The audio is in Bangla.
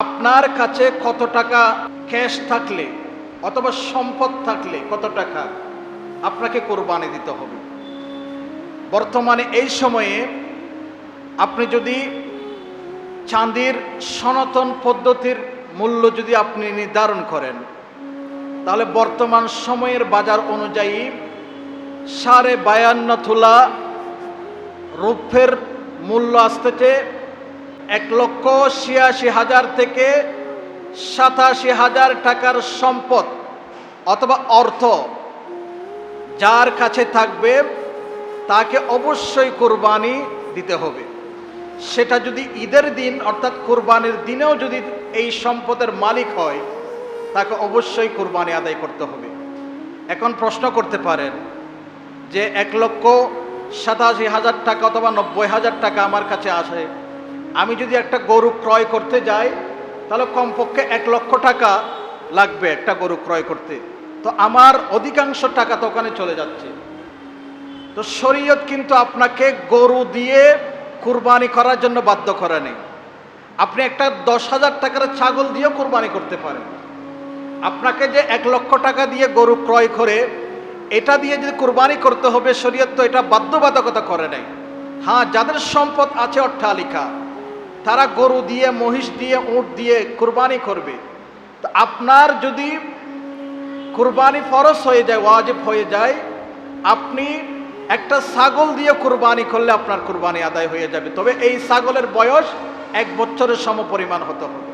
আপনার কাছে কত টাকা ক্যাশ থাকলে অথবা সম্পদ থাকলে কত টাকা আপনাকে কোরবানি দিতে হবে। বর্তমানে এই সময়ে আপনি যদি চাঁদির সনাতন পদ্ধতির মূল্য যদি আপনি নির্ধারণ করেন, তাহলে বর্তমান সময়ের বাজার অনুযায়ী 52.5 তোলা রৌপ্যের মূল্য আসতেছে 1,86,000 থেকে 87,000 টাকার সম্পদ অথবা অর্থ যার কাছে থাকবে তাকে অবশ্যই কোরবানি দিতে হবে। সেটা যদি ঈদের দিন অর্থাৎ কোরবানির দিনেও যদি এই সম্পদের মালিক হয়, তাকে অবশ্যই কোরবানি আদায় করতে হবে। এখন প্রশ্ন করতে পারেন যে 1,87,000 টাকা অথবা 90,000 টাকা আমার কাছে আসে, আমি যদি একটা গরু ক্রয় করতে যাই তাহলে কমপক্ষে 1 লক্ষ টাকা লাগবে একটা গরু ক্রয় করতে, তো আমার অধিকাংশ টাকা তো ওখানে চলে যাচ্ছে। তো শরীয়ত কিন্তু আপনাকে গরু দিয়ে কুরবানি করার জন্য বাধ্য করে নেই। আপনি একটা 10,000 টাকার ছাগল দিয়েও কুরবানি করতে পারেন। আপনাকে যে 1 লক্ষ টাকা দিয়ে গরু ক্রয় করে এটা দিয়ে যদি কুরবানি করতে হবে, শরীয়ত তো এটা বাধ্যবাধকতা করে নাই। হ্যাঁ, যাদের সম্পদ আছে অট্টালিকা, তারা গরু দিয়ে, মহিষ দিয়ে, উট দিয়ে কুরবানি করবে। তো আপনার যদি কুরবানি ফরজ হয়ে যায়, ওয়াজিব হয়ে যায়, আপনি একটা ছাগল দিয়ে কুরবানি করলে আপনার কুরবানি আদায় হয়ে যাবে। তবে এই ছাগলের বয়স 1 বছরের সমপরিমাণ হতে হবে।